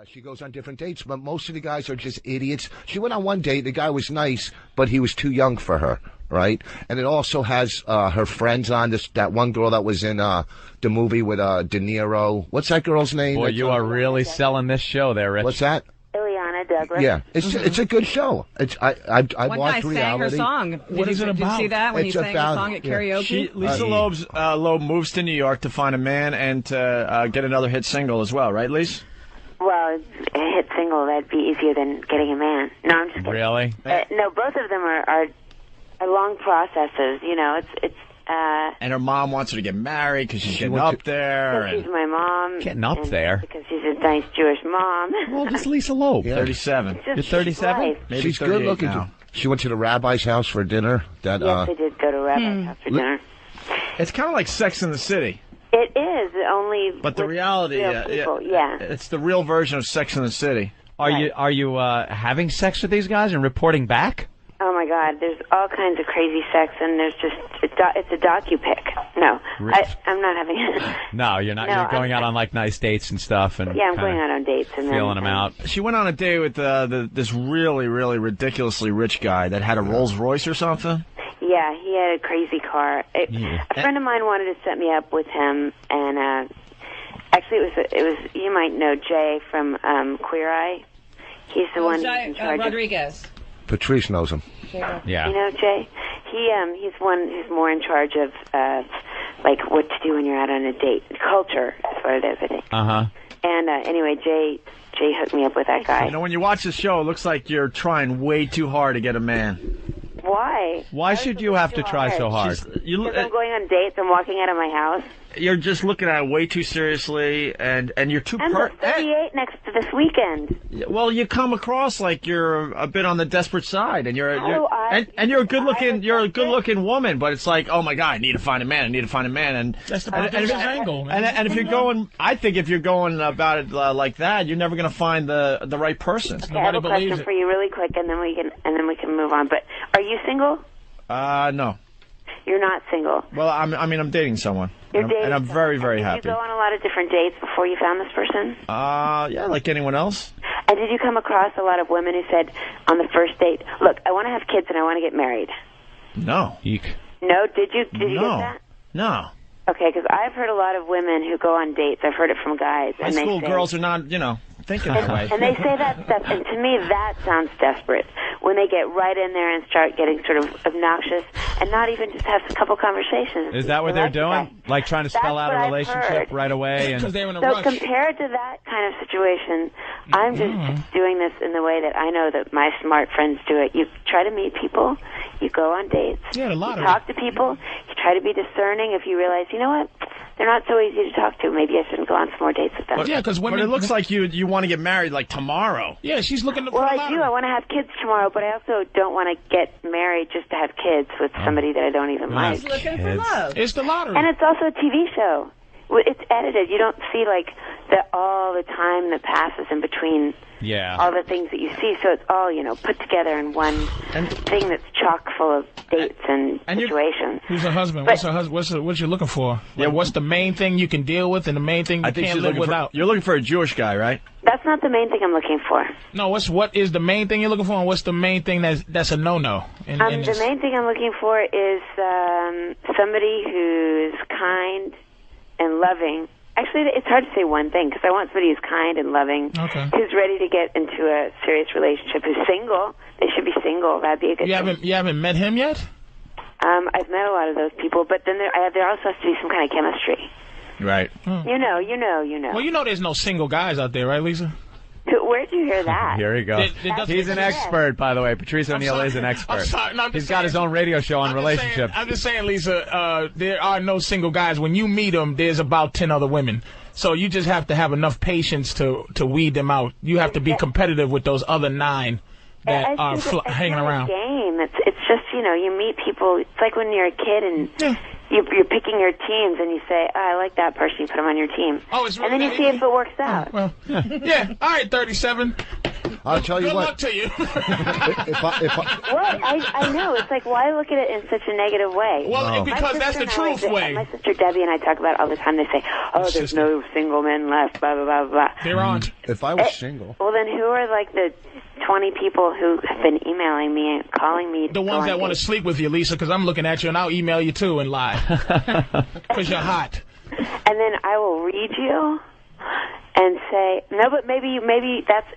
She goes on different dates, but most of the guys are just idiots. She went on one date. The guy was nice, but he was too young for her, right? And it also has her friends on that one girl that was in the movie with De Niro. What's that girl's name? Boy, you are really selling this show there, Rich. What's that? Ileana Douglas. Yeah, it's a good show. I one watched guy reality. sang her song. What is it about? Did you see that when It's he sang about- the song at karaoke? Lisa Loeb moves to New York to find a man and to get another hit single as well, right, Lisa? Well, a hit single, that'd be easier than getting a man. No, I'm just kidding. Really? No, both of them are long processes. You know, it's. And her mom wants her to get married because she's getting up there. She's my mom. Getting up there? Because she's a nice Jewish mom. Well, just Lisa Loeb. Yeah. 37. You're 37? Maybe She's 38 good looking. now. She went to the rabbi's house for dinner. Yes, I did go to Rabbi's house for dinner. It's kind of like Sex in the City. It is, only But the with reality, real people. Yeah. it's the real version of Sex in the City. Are you having sex with these guys and reporting back? Oh, my God. There's all kinds of crazy sex, and there's just, it's a docu-pic. No, I'm not having it. No, you're not. No, you're going out on, like, nice dates and stuff. And yeah, I'm going out on dates. And feeling them out. She went on a date with this really, really ridiculously rich guy that had a Rolls Royce or something. Yeah, he had a crazy car. A friend of mine wanted to set me up with him, and actually it was you might know Jay from Queer Eye. He's the one who's in charge Rodriguez. Patrice knows him. Yeah. You know Jay? He's one who's more in charge of like what to do when you're out on a date. Culture is what it is, I think. Uh-huh. And anyway, Jay hooked me up with that guy. You know, when you watch the show, it looks like you're trying way too hard to get a man. Why? Why should you have to try so hard? Because I'm going on dates. I'm walking out of my house. You're just looking at it way too seriously, and you're too. I'm 38 next to this weekend. Well, you come across like you're a bit on the desperate side, and you're a good looking woman. But it's like, oh my God, I need to find a man. And that's the angle, man. And if you're going, I think if you're going about it like that, you're never going to find the right person. Okay, I have a question for you, really quick, and then we can move on. But are you single? No. You're not single. Well, I'm dating someone. You're dating and I'm very, very happy. Did you go on a lot of different dates before you found this person? Yeah, like anyone else. And did you come across a lot of women who said on the first date, look, I want to have kids and I want to get married? No. Eek. No? Did you get that? No. Okay, because I've heard a lot of women who go on dates. I've heard it from guys. High school girls are not, thinking that way. And they say that stuff, and to me that sounds desperate. When they get right in there and start getting sort of obnoxious and not even just have a couple conversations. Is that what they're doing? Like trying to spell out a relationship right away? Because they're in a so rush. Compared to that kind of situation, I'm just doing this in the way that I know that my smart friends do it. You try to meet people, you go on dates, Yeah, a lot you of talk to people, you try to be discerning. If you realize, you know what, they're not so easy to talk to, maybe I shouldn't go on some more dates with them. Yeah, because women. But it looks like you want to get married like tomorrow. Yeah, she's looking to. Well, I do. I want to have kids tomorrow, but I also don't want to get married just to have kids with somebody that I don't even like. He's looking for love. It's the lottery. And it's also a TV show. It's edited. You don't see like all the time that passes in between all the things that you see. So it's all put together in one thing that's chock full of dates and situations. Who's her husband? What's her husband? What you looking for? Yeah, what's the main thing you can deal with and the main thing you can't live without? You're looking for a Jewish guy, right? That's not the main thing I'm looking for. No, what is the main thing you're looking for, and what's the main thing that's a no-no? The main thing I'm looking for is somebody who's kind and loving. Actually, it's hard to say one thing, because I want somebody who's kind and loving, who's ready to get into a serious relationship, who's single. They should be single. That'd be a good thing. You haven't met him yet? I've met a lot of those people, but then there also has to be some kind of chemistry. Right. You know. Well, you know there's no single guys out there, right, Lisa? Where'd you hear that? Here he goes. He's an expert, by the way. Patrice O'Neill is an expert. He's got his own radio show on relationships. I'm just saying, Lisa, there are no single guys. When you meet them, there's about 10 other women. So you just have to have enough patience to weed them out. You have to be competitive with those other 9 that are hanging around. Game. It's just, you meet people. It's like when you're a kid and... You're picking your teams, and you say, I like that person, you put them on your team. Oh, it's really and then you see if it works out. Well, yeah. All right, 37. I'll tell you Good what. luck to you. Well, I know. It's like, why look at it in such a negative way? Well, because that's the truth way. My sister Debbie and I talk about it all the time. They say, oh, there's no single men left, blah, blah, blah, blah. There aren't. If I was single. Well, then who are, like, the 20 people who have been emailing me and calling me? The ones that want to sleep with you, Lisa, because I'm looking at you, and I'll email you, too, and lie. Because you're hot. And then I will read you and say, no, but maybe that's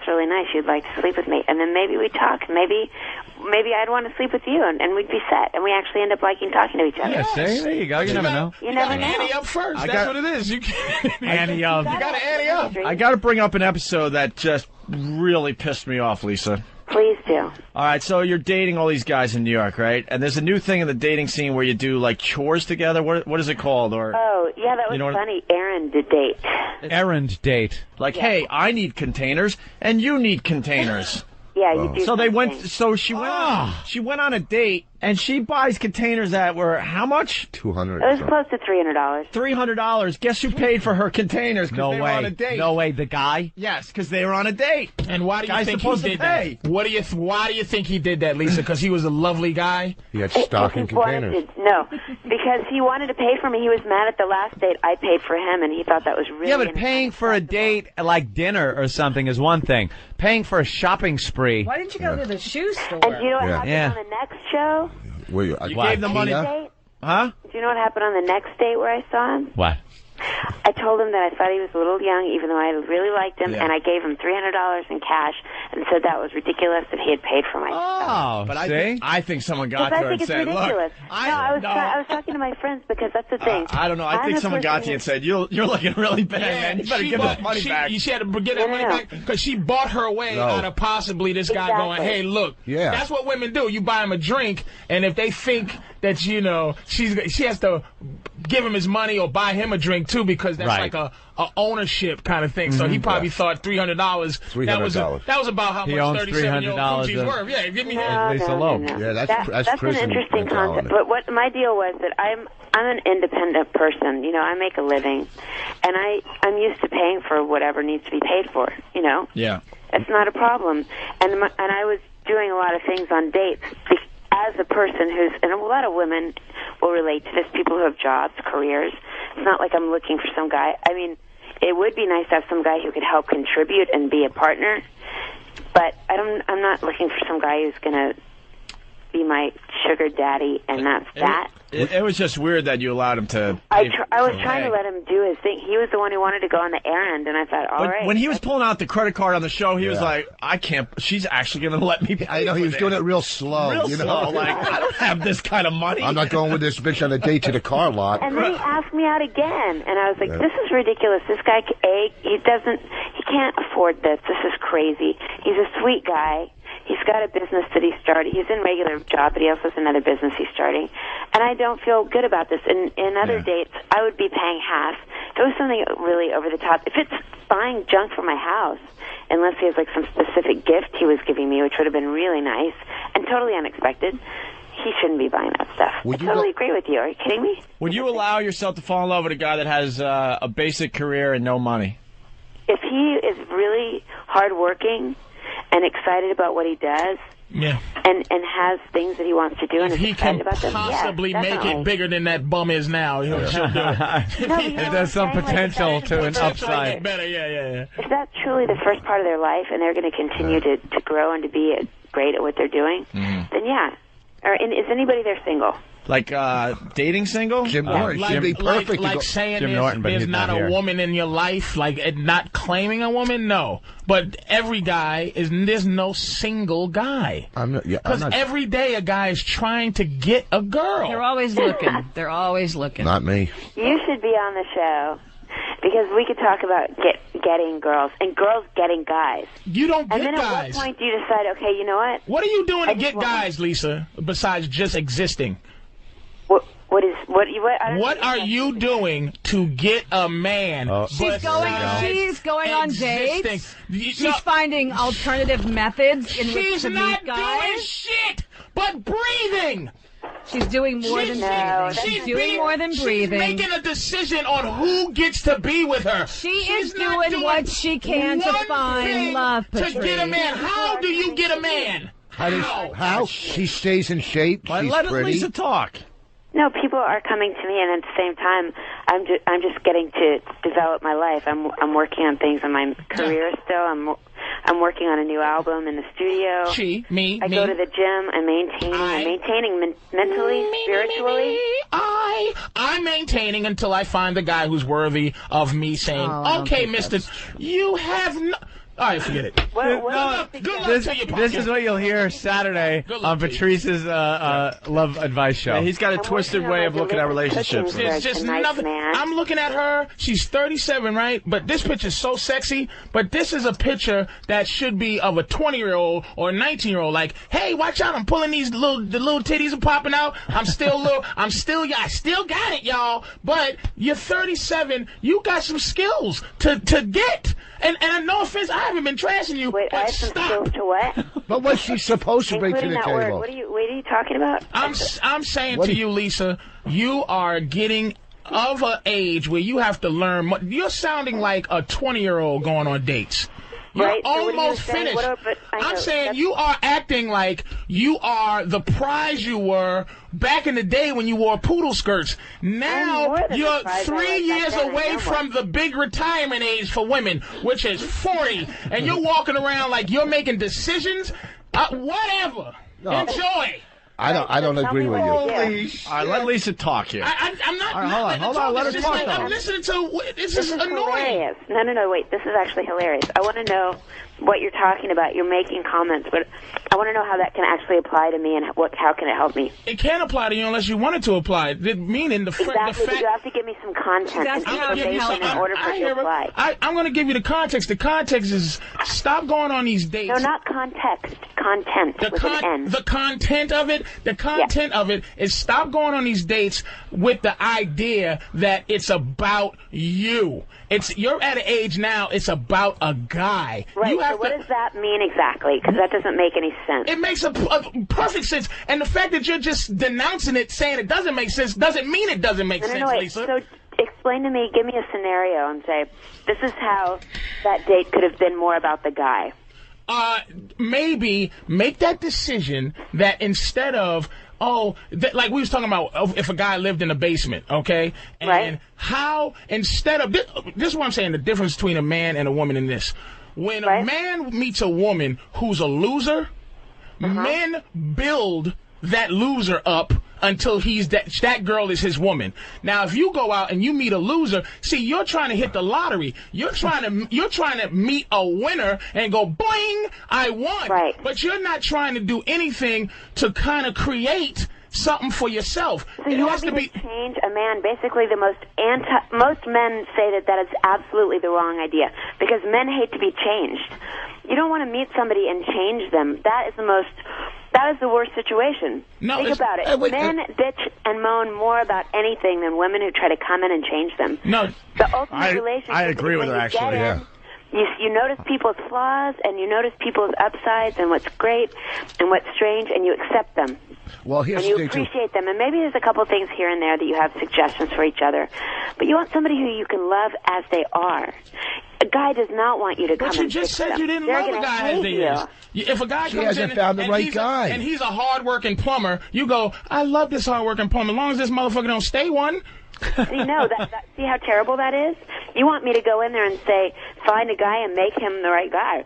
really nice. You'd like to sleep with me. And then maybe we talk. Maybe I'd want to sleep with you, and we'd be set. And we actually end up liking talking to each other. Yeah, see? There you go. You never know. You never know. Ante up first. That's what it is. You can't. Ante up. You got to ante up. I got to bring up an episode that just really pissed me off, Lisa. Please do. All right, so you're dating all these guys in New York, right? And there's a new thing in the dating scene where you do, like, chores together. What is it called? Or yeah, that was funny. Errand date. Errand date. Like, hey, I need containers, and you need containers. Yeah, you do. So they went. So she went. She went on a date, and she buys containers that were how much? $200. It was close to $300. $300. Guess who paid for her containers? No they way. were on a date. No way. The guy? Yes, because they were on a date. And why do you Guy's think he supposed to did pay. that? Why do you think he did that, Lisa? Because he was a lovely guy? He had stocking containers. No, because he wanted to pay for me. He was mad at the last date I paid for him, and he thought that was really. Yeah, but paying for a date, like dinner or something, is one thing. Paying for a shopping spree. Why didn't you go to the shoe store? And do you know what happened on the next show? You gave the money. Huh? Do you know what happened on the next date where I saw him? What? I told him that I thought he was a little young, even though I really liked him, and I gave him $300 in cash and said that was ridiculous that he had paid for my stuff. But I think someone got to her and said, ridiculous. "Look, I was talking to my friends because that's the thing. I don't know. I think someone got to you and said, "You're looking really bad, man. You better give that money back." She had to get that money back because she bought her way out of possibly this guy going, "Hey, look, that's what women do. You buy him a drink, and if they think that she has to give him his money or buy him a drink too because that's like a ownership kind of thing." So he probably thought $300. That was about how much 37-year-old Gucci's worth. Yeah, give me that. Yeah, that's an interesting concept. But what my deal was that I'm an independent person. You know, I make a living, and I'm used to paying for whatever needs to be paid for. You know. Yeah. It's not a problem, and I was doing a lot of things on dates. As a person and a lot of women will relate to this, people who have jobs, careers. It's not like I'm looking for some guy. I mean, it would be nice to have some guy who could help contribute and be a partner, but I'm not looking for some guy who's going to be my sugar daddy, and that's that. It was just weird that you allowed him to. I was trying to let him do his thing. He was the one who wanted to go on the errand, and I thought, all right. When he was pulling out the credit card on the show, he was like, "I can't. She's actually going to let me pay." I know he was doing it real slow. Real slow. Like, I don't have this kind of money. I'm not going with this bitch on a date to the car lot. And then he asked me out again, and I was like, "This is ridiculous. This guy, he can't afford this. This is crazy. He's a sweet guy. He's got a business that he started. He's in regular job, but he also has another business he's starting. And I don't feel good about this. In other dates, I would be paying half. If it was something really over the top, if it's buying junk for my house, unless he has like some specific gift he was giving me, which would have been really nice and totally unexpected, he shouldn't be buying that stuff. I totally agree with you. Are you kidding me? Would you allow yourself to fall in love with a guy that has a basic career and no money? If he is really hardworking and excited about what he does, and has things that he wants to do, and if he can possibly make it bigger than that bum is now, he'll do it. There's some potential to an upside. Better, If that's truly the first part of their life, and they're going to continue to grow and to be great at what they're doing, then yeah. And is anybody there single? Like dating single? Jim Norton should be perfect. Like saying Jim Norton, there's not a woman in your life, like not claiming a woman, no. But every guy there's no single guy. Because every day a guy is trying to get a girl. They're always looking. They're always looking. Not me. You should be on the show. Because we could talk about getting girls and girls getting guys. You don't get guys. And then guys. At what point do you decide, okay, you know what? What are you doing to get guys, Lisa, besides just existing? What are you doing to get a man? She's going on dates. She's finding alternative methods in which to meet guys. She's not doing shit but breathing. She's doing more than breathing. She's doing more than breathing. She's making a decision on who gets to be with her. She's doing what she can to find love, Patrice. To get a man. How do you get a man? How? She stays in shape. She's let pretty. Lisa talk. No, people are coming to me, and at the same time, I'm just getting to develop my life. I'm working on things in my career still. I'm working on a new album in the studio. I go to the gym. I'm maintaining mentally, spiritually. I'm maintaining until I find the guy who's worthy of me saying, okay, mister, you have no... All right, forget it. Good luck to you, this is what you'll hear Saturday on Patrice's Love Advice Show. Yeah, he's got a twisted way of looking at relationships. It's just nothing. I'm looking at her. She's 37, right? But this picture's so sexy. But this is a picture that should be of a 20-year-old or a 19-year-old. Like, hey, watch out! I'm pulling the little titties are popping out. I still got it, y'all. But you're 37. You got some skills to get. And no offense, I haven't been trashing you. Wait, I have some skills to what? But what's she supposed to bring to the table? Word. What are you talking about? I'm saying to you, Lisa, you are getting of an age where you have to learn. You're sounding like a 20-year-old going on dates. You're right, almost finished. I'm saying you are acting like you are the prize you were back in the day when you wore poodle skirts. Now you're 3 years away from the big retirement age for women, which is 40, and you're walking around like you're making decisions. Whatever. No. Enjoy. I don't agree with you. All right, let Lisa talk here. I'm not. All right, hold on. Let her talk, though. I'm listening to. This is annoying. Hilarious. No, wait. This is actually hilarious. I want to know what you're talking about. You're making comments, but I want to know how that can actually apply to me and how can it help me. It can't apply to you unless you want it to apply. Meaning the fact. You have to give me some content and information in order for it to apply. I'm going to give you the context. The context is stop going on these dates. No, not context. Content with an N. The content of it. The content of it is stop going on these dates with the idea that it's about you. You're at an age now, it's about a guy. Right, so what does that mean exactly? Because that doesn't make any sense. It makes a perfect sense. And the fact that you're just denouncing it, saying it doesn't make sense, doesn't mean it doesn't make sense, Lisa. So explain to me, give me a scenario and say, this is how that date could have been more about the guy. Maybe make that decision that instead of, like we was talking about if a guy lived in a basement, okay? And how, instead of, this is what I'm saying, the difference between a man and a woman in this. When a man meets a woman who's a loser, men build that loser up until that girl is his woman. Now, if you go out and you meet a loser, see, you're trying to hit the lottery. You're trying to meet a winner and go, boing, I won. Right. But you're not trying to do anything to kind of create something for yourself. So you want me to change a man? Basically, most men say that is absolutely the wrong idea because men hate to be changed. You don't want to meet somebody and change them. That is the worst situation. Think about it. Men bitch and moan more about anything than women who try to come in and change them. No, the ultimate relationship. I agree with her, actually. Yeah. You notice people's flaws and you notice people's upsides and what's great and what's strange, and you accept them. Well, here's and you appreciate them. And maybe there's a couple things here and there that you have suggestions for each other. But you want somebody who you can love as they are. A guy does not want you to come and But you just said you didn't love a guy as he is. If a guy comes in and he's a hard-working plumber, you go, I love this hard-working plumber as long as this motherfucker don't stay one. See, no, see how terrible that is? You want me to go in there and say, find a guy and make him the right guy.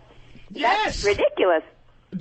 Yes. That's ridiculous.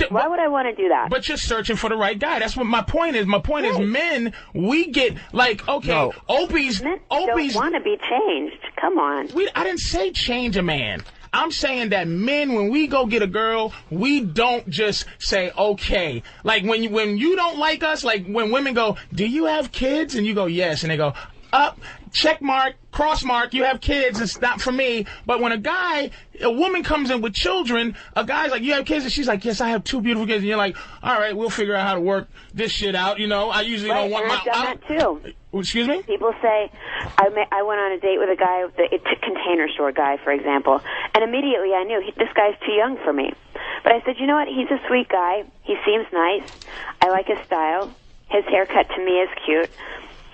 Why would I want to do that? But you're searching for the right guy. That's what my point is. My point is men, we get, like, okay, Opie's don't want to be changed. Come on. I didn't say change a man. I'm saying that men, when we go get a girl, we don't just say, okay. Like, when you don't like us, like, when women go, do you have kids? And you go, yes. And they go, up, check mark, cross mark, you have kids, it's not for me. But when a woman comes in with children, a guy's like, you have kids? And she's like, yes, I have 2 beautiful kids. And you're like, all right, we'll figure out how to work this shit out. You know, I usually don't want I've done that too. Excuse me? People say, I went on a date with a guy, the container store guy, for example, and immediately I knew this guy's too young for me. But I said, you know what? He's a sweet guy. He seems nice. I like his style. His haircut to me is cute.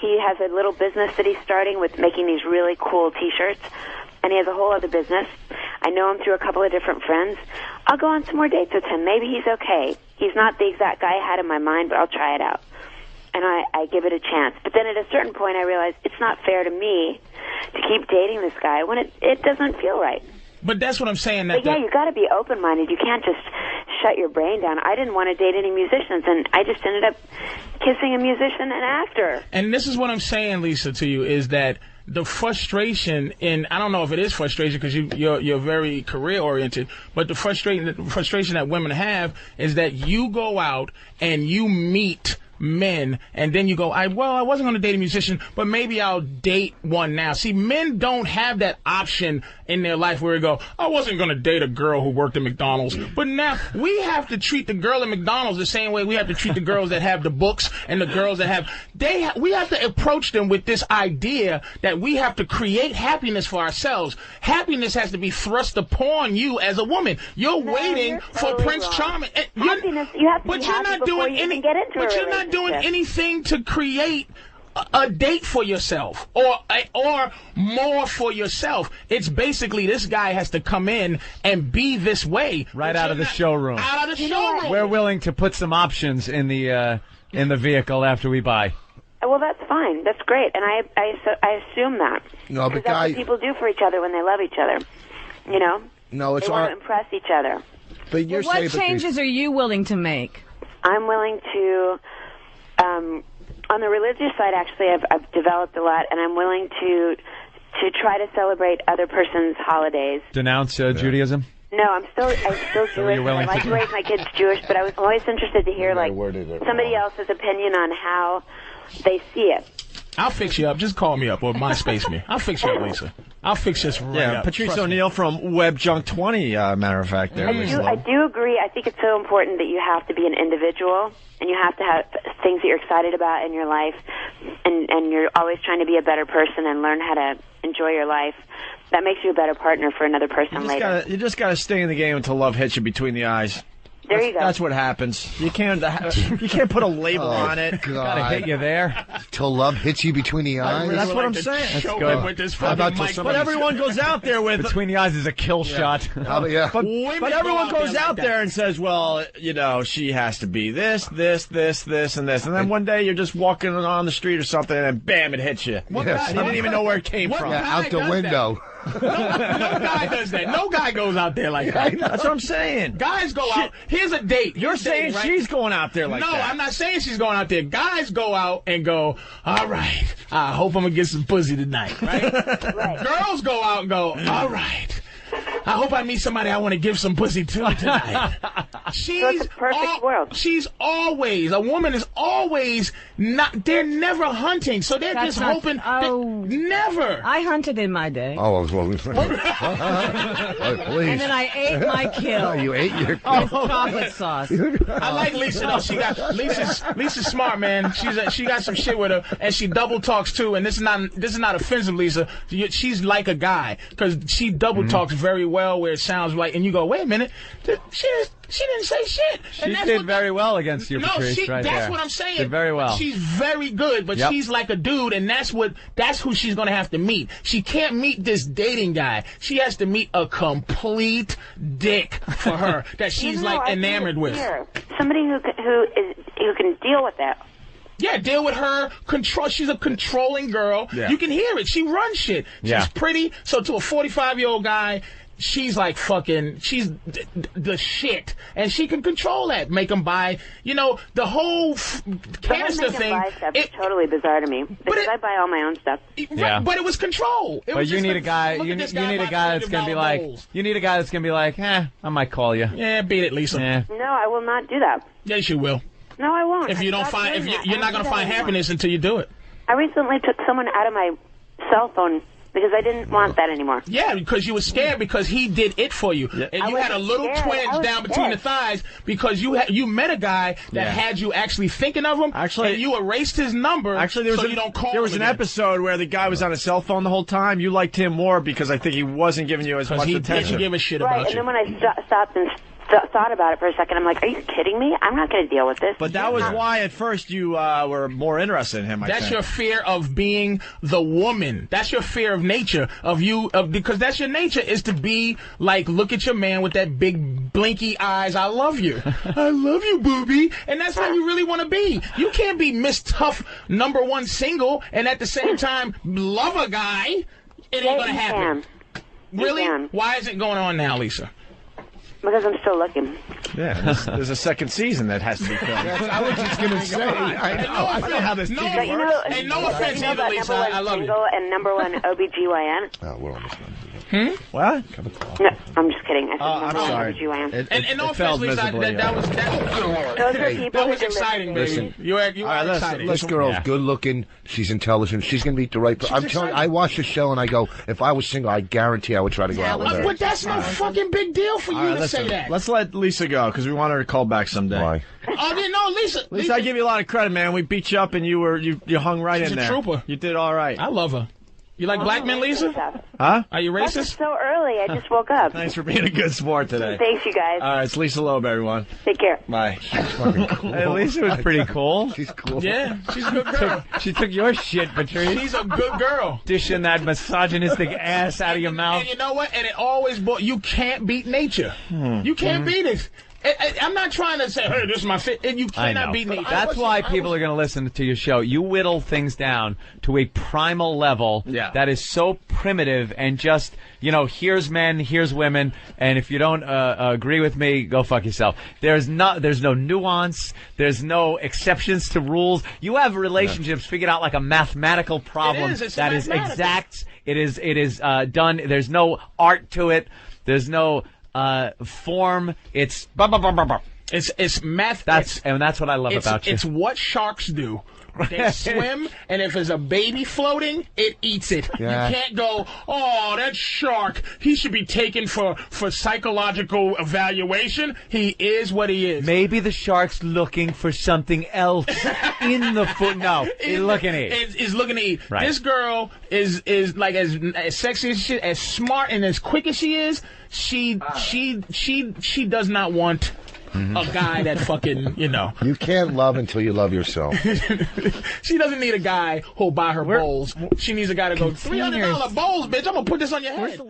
He has a little business that he's starting with making these really cool T-shirts, and he has a whole other business. I know him through a couple of different friends. I'll go on some more dates with him. Maybe he's okay. He's not the exact guy I had in my mind, but I'll try it out. And I give it a chance. But then at a certain point, I realized it's not fair to me to keep dating this guy when it doesn't feel right. But that's what I'm saying. But yeah, you got to be open-minded. You can't just shut your brain down. I didn't want to date any musicians, and I just ended up kissing a musician and actor. And this is what I'm saying, Lisa, to you, is that the frustration in, I don't know if it is frustration because you're very career-oriented, but the frustration that women have is that you go out and you meet men, and then you go, I wasn't going to date a musician, but maybe I'll date one now. See, men don't have that option in their life where you go, I wasn't going to date a girl who worked at McDonald's, but now we have to treat the girl at McDonald's the same way we have to treat the girls that have the books and the girls that have, we have to approach them with this idea that we have to create happiness for ourselves. Happiness has to be thrust upon you as a woman. You're waiting for Prince Charming. Happiness, you have to be happy before you even get into a relationship. But you're not doing anything to create a date for yourself or more for yourself. It's basically this guy has to come in and be this way right out of the showroom. Out of the showroom. We're willing to put some options in the vehicle after we buy. Well, that's fine. That's great, and I assume that. No, but that's what people do for each other when they love each other. You know. No, it's they want to impress each other. But you're what changes are you willing to make? I'm willing to. On the religious side, actually, I've developed a lot, and I'm willing to try to celebrate other person's holidays. Denounce Judaism? No, I'm still Jewish. I like to raise my kids Jewish, but I was always interested to hear somebody else's opinion on how they see it. I'll fix you up. Just call me up or MySpace me. I'll fix you up, Lisa. I'll fix this right up. Patrice O'Neill from WebJunk20, matter of fact. There, I do agree. I think it's so important that you have to be an individual, and you have to have things that you're excited about in your life, and you're always trying to be a better person and learn how to enjoy your life. That makes you a better partner for another person later. You just got to stay in the game until love hits you between the eyes. There you go. That's what happens. You can't put a label on it. Gotta hit you there. Till love hits you between the eyes. That's what I'm saying. That's good. With this but everyone goes out there with between the eyes is a kill shot. But everyone goes out there and says, well, you know, she has to be this, and this, and then one day you're just walking on the street or something, and bam, it hits you. And you didn't even know where it came from. Yeah, out the window. No guy does that. No guy goes out there like that. That's what I'm saying. Guys go out. Here's a date. You're saying she's going out there like that. No, I'm not saying she's going out there. Guys go out and go, all right, I hope I'm going to get some pussy tonight, right? Right. Girls go out and go, all right, I hope I meet somebody I want to give some pussy to tonight. It's a perfect world. She's always, a woman is always not, they're never hunting, so they're just hoping. Never. I hunted in my day. Oh, well, please. And then I ate my kill. Oh, you ate your kill. With chocolate sauce. I like Lisa, though. Lisa's smart, man. She got some shit with her, and she double talks, too, and this is not offensive, Lisa. She's like a guy, because she double talks very well where it sounds like, and you go, wait a minute, she didn't say shit. She did very well against you, Patrice, right there. That's what I'm saying. Did very well. She's very good, but she's like a dude, and that's who she's going to have to meet. She can't meet this dating guy. She has to meet a complete dick for her that she's enamored with. Somebody who can deal with that. Yeah, deal with her. Control. She's a controlling girl. Yeah. You can hear it. She runs shit. She's pretty. So to a 45-year-old guy, she's like she's the shit. And she can control that. Make him buy, the whole canister thing. Buy stuff is totally bizarre to me. Because I buy all my own stuff. Yeah. But it was control. But you need a guy, you need a guy that's going to be like, I might call you. Yeah, beat it, Lisa. Yeah. No, I will not do that. Yes, you will. No, I won't. If you don't find, you're not going to find happiness until you do it. I recently took someone out of my cell phone because I didn't want that anymore. Yeah, because you were scared because he did it for you, and you had a little twinge down between the thighs because you met a guy that had you actually thinking of him. Actually, and you erased his number. Actually, you don't call. There was an episode where the guy was on a cell phone the whole time. You liked him more because I think he wasn't giving you as much attention. He didn't give a shit about you. And then when I stopped and thought about it for a second. I'm like, are you kidding me? I'm not going to deal with this. But that was why at first you were more interested in him, I think. That's your fear of being the woman. That's your fear of nature, because that's your nature, is to be like, look at your man with that big blinky eyes. I love you. I love you, booby. And that's how you really want to be. You can't be Miss Tough #1 single and at the same time love a guy. It ain't going to happen. Really? Why is it going on now, Lisa? Because I'm still looking. Yeah, there's a second season that has to be filmed. I was just going to say. I know how this TV works. And no offense either, Lisa. I love you. And #1 OBGYN. Oh, we're on this one. What? No, I'm just kidding. I said I'm sorry. OBGYN. And no offense, Lisa. That was exciting, baby. Listen. You were exciting. This girl's good looking. She's intelligent. She's going to meet the right person. I'm telling you, I watch the show and I go, if I was single, I guarantee I would try to go out with her. But that's no fucking big deal for you to say that. Let's let Lisa go, because we want her to call back someday. Why? Oh, no, Lisa. Lisa, I give you a lot of credit, man. We beat you up and you hung right in there. She's a trooper. You did all right. I love her. You like black men, Lisa? Huh? Are you racist? It's so early. I just woke up. Thanks for being a good sport today. Thanks, you guys. All right, it's Lisa Loeb, everyone. Take care. Bye. Hey, Lisa was pretty cool. She's cool. Yeah, she's a good girl. She took your shit, Patrice. She's a good girl. Dishing that misogynistic ass out of your mouth. And you know what? And it always, you can't beat nature. You can't beat it. I'm not trying to say, hey, this is my fit. And you cannot beat nature. That's why people are going to listen to your show. You whittle things down to a primal level that is so primitive and just, here's men, here's women, and if you don't agree with me, go fuck yourself. There's no nuance. There's no exceptions to rules. You have relationships figured out like a mathematical problem that is exact. It is done. There's no art to it. There's no form. It's It's math. That's what I love about you. It's what sharks do. They swim, and if there's a baby floating, it eats it. Yeah. You can't go, oh, that shark, he should be taken for psychological evaluation. He is what he is. Maybe the shark's looking for something else in the foot. No, he's looking to eat. Is looking to eat. Right. This girl is like as sexy as she is, as smart and as quick as she is. She does not want a guy that fucking, You can't love until you love yourself. She doesn't need a guy who'll buy her bowls. She needs a guy to go, $300 bowls, bitch. I'm going to put this on your head.